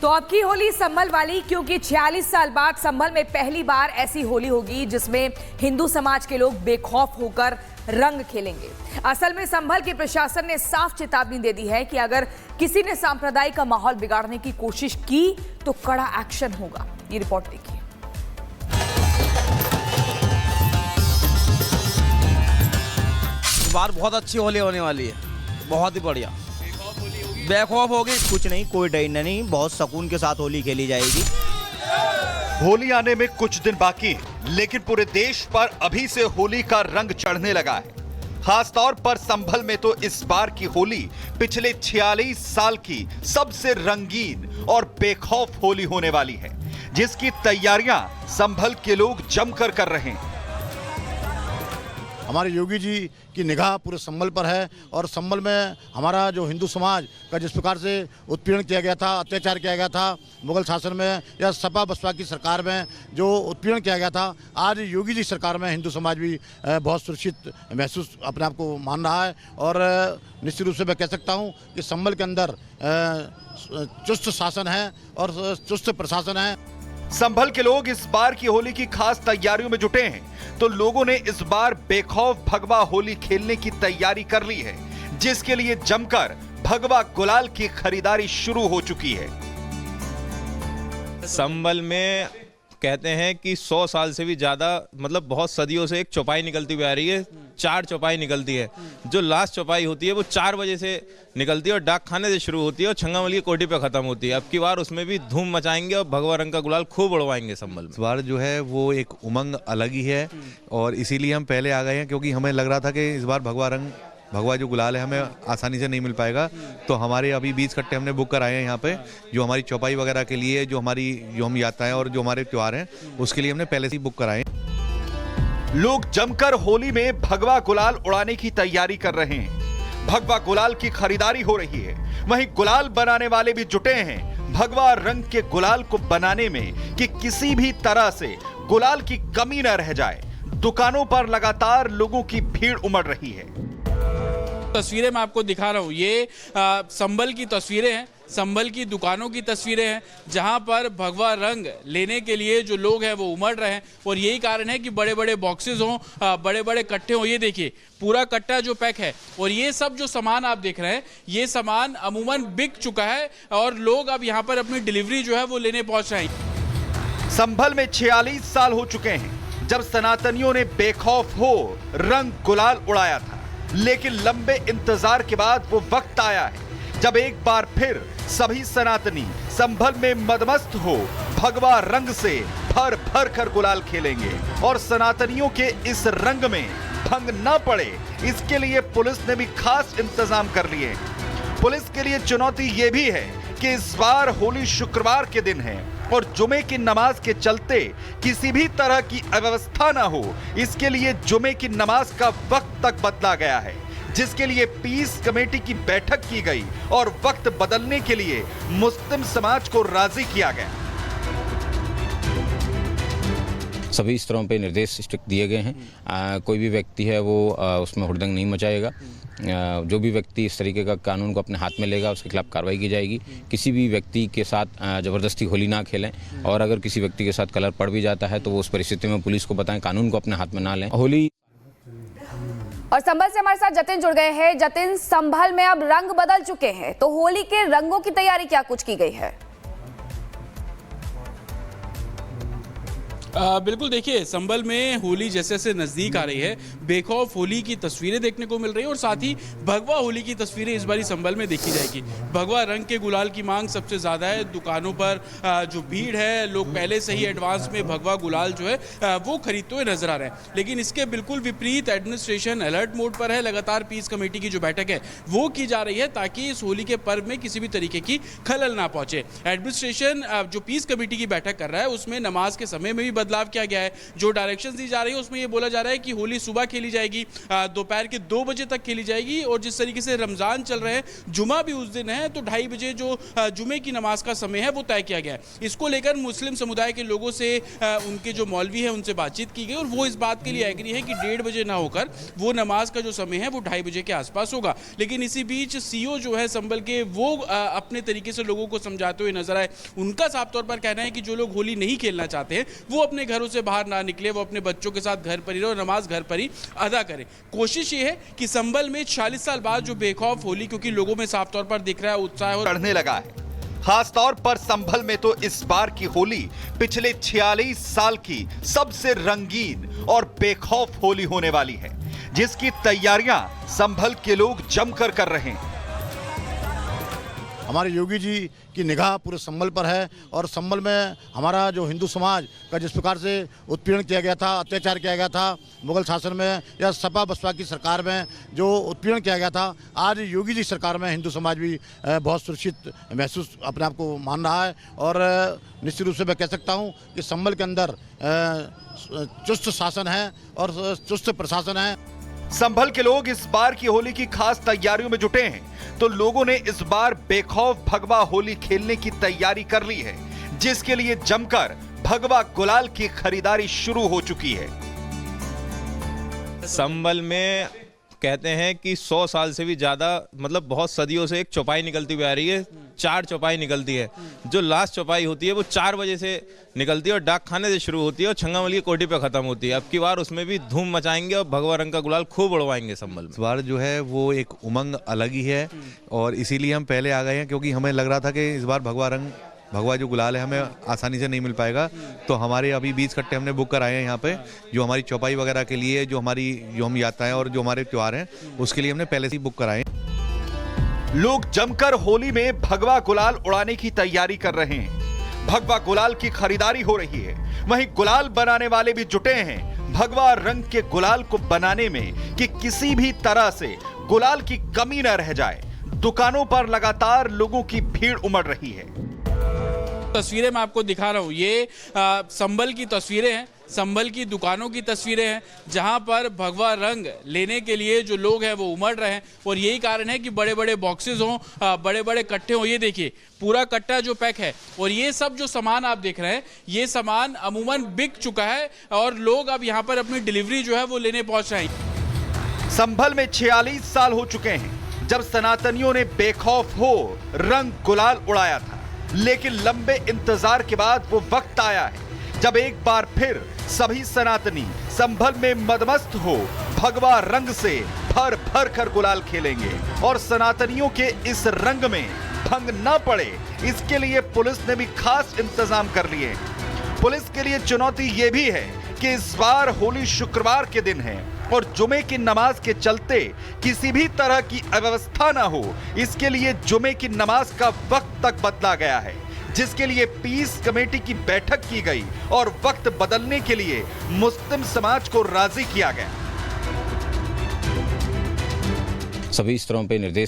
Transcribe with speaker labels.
Speaker 1: तो अब की होली संभल वाली, क्योंकि 46 साल बाद संभल में पहली बार ऐसी होली होगी जिसमें हिंदू समाज के लोग बेखौफ होकर रंग खेलेंगे। असल में संभल के प्रशासन ने साफ चेतावनी दे दी है कि अगर किसी ने सांप्रदायिक माहौल बिगाड़ने की कोशिश की तो कड़ा एक्शन होगा। ये रिपोर्ट देखिए।
Speaker 2: इस बार बहुत अच्छी होली होने वाली है, बहुत ही बढ़िया। बेखौफ होगी, कुछ नहीं, कोई डर नहीं, बहुत सुकून के साथ होली खेली जाएगी।
Speaker 3: होली आने में कुछ दिन बाकी, लेकिन पूरे देश पर अभी से होली का रंग चढ़ने लगा है। खासतौर पर संभल में तो इस बार की होली पिछले 46 साल की सबसे रंगीन और बेखौफ होली होने वाली है, जिसकी तैयारियां संभल के लोग जमकर कर रहे हैं।
Speaker 4: हमारे योगी जी की निगाह पूरे संभल पर है और संभल में हमारा जो हिंदू समाज का जिस प्रकार से उत्पीड़न किया गया था, अत्याचार किया गया था मुगल शासन में या सपा बसपा की सरकार में जो उत्पीड़न किया गया था, आज योगी जी सरकार में हिंदू समाज भी बहुत सुरक्षित महसूस अपने आप को मान रहा है। और निश्चित रूप से मैं कह सकता हूँ कि संभल के अंदर चुस्त शासन है और चुस्त प्रशासन है।
Speaker 3: संभल के लोग इस बार की होली की खास तैयारियों में जुटे हैं, तो लोगों ने इस बार बेखौफ भगवा होली खेलने की तैयारी कर ली है, जिसके लिए जमकर भगवा गुलाल की खरीदारी शुरू हो चुकी है।
Speaker 5: संभल में कहते हैं कि 100 साल से भी ज्यादा, मतलब बहुत सदियों से एक चौपाई निकलती हुई आ रही है। 4 चौपाई निकलती है। जो लास्ट चौपाई होती है वो 4 बजे से निकलती है और डाक खाने से शुरू होती है और छंगामली कोठी पे खत्म होती है। अब की बार उसमें भी धूम मचाएंगे और भगवा रंग का गुलाल खूब उड़वाएंगे संभल में।
Speaker 6: इस बार जो है वो एक उमंग अलग ही है और इसीलिए हम पहले आ गए हैं, क्योंकि हमें लग रहा था कि इस बार भगवा जो गुलाल है हमें आसानी से नहीं मिल पाएगा। तो हमारे अभी 20 कट्टे हमने बुक कराए हैं यहाँ पे, जो हमारी चौपाई वगैरह के लिए, जो हम यात्राएं और जो हमारे त्योहार हैं उसके लिए हमने पहले से ही बुक कराए।
Speaker 3: लोग जमकर होली में भगवा गुलाल उड़ाने की तैयारी कर रहे हैं। भगवा गुलाल की खरीदारी हो रही है, वहीं गुलाल बनाने वाले भी जुटे हैं भगवा रंग के गुलाल को बनाने में कि किसी भी तरह से गुलाल की कमी न रह जाए। दुकानों पर लगातार लोगों की भीड़ उमड़ रही है।
Speaker 7: तस्वीरें मैं आपको दिखा रहा हूँ, ये संभल की तस्वीरें हैं, संभल की दुकानों की तस्वीरें हैं, जहां पर भगवा रंग लेने के लिए जो लोग हैं वो उमड़ रहे हैं। और यही कारण है कि बड़े बड़े बॉक्सेस हों, बड़े बड़े कट्टे हों। ये देखिए पूरा कट्टा जो पैक है, और ये सब जो सामान आप देख रहे हैं, ये सामान अमूमन बिक चुका है और लोग अब यहाँ पर अपनी डिलीवरी जो है वो लेने पहुंच रहे हैं।
Speaker 3: संभल में 46 साल हो चुके हैं जब सनातनियों ने बेखौफ हो रंग गुलाल उड़ाया था, लेकिन लंबे इंतजार के बाद वो वक्त आया है जब एक बार फिर सभी सनातनी संभल में मदमस्त हो भगवा रंग से भर भर कर गुलाल खेलेंगे। और सनातनियों के इस रंग में भंग न पड़े, इसके लिए पुलिस ने भी खास इंतजाम कर लिए। पुलिस के लिए चुनौती ये भी है कि इस बार होली शुक्रवार के दिन है और जुमे की नमाज के चलते किसी भी तरह की अव्यवस्था ना हो, इसके लिए जुमे की नमाज का वक्त तक बदला गया है, जिसके लिए पीस कमेटी की बैठक की गई और वक्त बदलने के लिए मुस्लिम समाज को राजी किया गया।
Speaker 8: सभी स्तरों पे निर्देश स्ट्रिक्ट दिए गए हैं। कोई भी व्यक्ति है वो उसमें हुड़दंग नहीं मचाएगा। जो भी व्यक्ति इस तरीके का कानून को अपने हाथ में लेगा उसके खिलाफ कार्रवाई की जाएगी। किसी भी व्यक्ति के साथ ज़बरदस्ती होली ना खेलें, और अगर किसी व्यक्ति के साथ कलर पड़ भी जाता है तो वो उस परिस्थिति में पुलिस को बताएं, कानून को अपने हाथ में ना लें। होली
Speaker 1: और संभल से हमारे साथ जतिन जुड़ गए हैं। जतिन, संभल में अब रंग बदल चुके हैं, तो होली के रंगों की तैयारी क्या कुछ की गई है?
Speaker 7: बिल्कुल, देखिए संभल में होली जैसे जैसे नज़दीक आ रही है, बेखौफ होली की तस्वीरें देखने को मिल रही है और साथ ही भगवा होली की तस्वीरें इस बारी संभल में देखी जाएगी। भगवा रंग के गुलाल की मांग सबसे ज़्यादा है। दुकानों पर जो भीड़ है, लोग पहले से ही एडवांस में भगवा गुलाल जो है वो खरीदते हुए नजर आ रहे हैं। लेकिन इसके बिल्कुल विपरीत एडमिनिस्ट्रेशन अलर्ट मोड पर है। लगातार पीस कमेटी की जो बैठक है वो की जा रही है ताकि इस होली के पर्व में किसी भी तरीके की खलल ना पहुंचे। एडमिनिस्ट्रेशन जो पीस कमेटी की बैठक कर रहा है उसमें नमाज के समय में भी बदलाव किया गया है। जो डायरेक्शन दी जा रही है उसमें ये बोला जा रहा है कि होली सुबह खेली जाएगी, दोपहर के 2 बजे तक खेली जाएगी, और जिस तरीके से रमज़ान चल रहे हैं, जुमा भी उस दिन है, तो 2:30 बजे जो जुमे की नमाज का समय है वो तय किया गया है। इसको लेकर मुस्लिम समुदाय के लोगों से उनके जो मौलवी हैं उनसे बातचीत की गई और वो इस बात के लिए एग्री है कि 1:30 बजे ना होकर वो नमाज का जो समय है वो 2:30 बजे के आसपास होगा। लेकिन इसी बीच सीओ जो है संभल के वो अपने तरीके से लोगों को समझाते हुए नजर आए। उनका साफ तौर पर कहना है कि जो लोग होली नहीं खेलना चाहते हैं वो अपने घरों से बाहर ना निकले, वो अपने बच्चों के साथ घर पर ही रहे और नमाज घर पर ही अदा करें। कोशिश ये है कि संभल में 46 साल बाद जो बेखौफ होली, क्योंकि लोगों में साफ तौर पर दिख रहा है उत्साह और
Speaker 3: बढ़ने लगा है। खास तौर पर संभल में तो इस बार की होली पिछले 46 साल की सबसे रंगीन और बेखौफ होली होने वाली है, जिसकी तैयारियां संभल के लोग जमकर कर रहे हैं।
Speaker 4: हमारे योगी जी की निगाह पूरे संभल पर है और संभल में हमारा जो हिंदू समाज का जिस प्रकार से उत्पीड़न किया गया था, अत्याचार किया गया था मुगल शासन में या सपा बसपा की सरकार में जो उत्पीड़न किया गया था, आज योगी जी सरकार में हिंदू समाज भी बहुत सुरक्षित महसूस अपने आप को मान रहा है। और निश्चित रूप से मैं कह सकता हूँ कि संभल के अंदर चुस्त शासन है और चुस्त प्रशासन है।
Speaker 3: संभल के लोग इस बार की होली की खास तैयारियों में जुटे हैं, तो लोगों ने इस बार बेखौफ भगवा होली खेलने की तैयारी कर ली है, जिसके लिए जमकर भगवा गुलाल की खरीदारी शुरू हो चुकी है।
Speaker 5: संभल में कहते हैं कि 100 साल से भी ज़्यादा, मतलब बहुत सदियों से एक चौपाई निकलती हुई आ रही है। 4 चौपाई निकलती है। जो लास्ट चौपाई होती है वो 4 बजे से निकलती है और डाक खाने से शुरू होती है और छंगामली कोठी पे ख़त्म होती है। अब की बार उसमें भी धूम मचाएंगे और भगवा रंग का गुलाल खूब उड़वाएंगे संभल में।
Speaker 6: इस बार जो है वो एक उमंग अलग ही है और इसीलिए हम पहले आ गए हैं, क्योंकि हमें लग रहा था कि इस बार भगवा जो गुलाल है हमें आसानी से नहीं मिल पाएगा। तो हमारे अभी 20 कट्टे हमने बुक कराए हैं यहाँ पे, जो हमारी चौपाई वगैरह के लिए, जो हम यात्राएं और जो हमारे त्योहार हैं उसके लिए हमने पहले से ही बुक कराए हैं।
Speaker 3: लोग जमकर होली में भगवा गुलाल उड़ाने की तैयारी कर रहे हैं। भगवा गुलाल की खरीदारी हो रही है, वहीं गुलाल बनाने वाले भी जुटे हैं भगवा रंग के गुलाल को बनाने में कि किसी भी तरह से गुलाल की कमी न रह जाए। दुकानों पर लगातार लोगों की भीड़ उमड़ रही है।
Speaker 7: तस्वीरें मैं आपको दिखा रहा हूँ, ये संभल की तस्वीरें हैं, संभल की दुकानों की तस्वीरें हैं, जहां पर भगवा रंग लेने के लिए जो लोग हैं वो उमड़ रहे हैं। और यही कारण है कि बड़े बड़े बॉक्सेस हों, बड़े बड़े कट्टे हों। ये देखिए पूरा कट्टा जो पैक है, और ये सब जो सामान आप देख रहे हैं ये सामान अमूमन बिक चुका है और लोग अब यहाँ पर अपनी डिलीवरी जो है वो लेने पहुंच रहे हैं।
Speaker 3: संभल में 46 साल हो चुके हैं जब सनातनियों ने बेखौफ हो रंग गुलाल उड़ाया था, लेकिन लंबे इंतजार के बाद वो वक्त आया है जब एक बार फिर सभी सनातनी संभल में मदमस्त हो भगवा रंग से भर भर कर गुलाल खेलेंगे। और सनातनियों के इस रंग में भंग न पड़े, इसके लिए पुलिस ने भी खास इंतजाम कर लिए। पुलिस के लिए चुनौती ये भी है कि इस बार होली शुक्रवार के दिन है और जुमे की नमाज के चलते किसी भी तरह की अव्यवस्था ना हो, इसके लिए जुमे की नमाज का वक्त तक बदला गया है, जिसके लिए पीस कमेटी की बैठक की गई और वक्त बदलने के लिए मुस्लिम समाज को राजी किया गया।
Speaker 8: सभी स्तरों पे निर्देश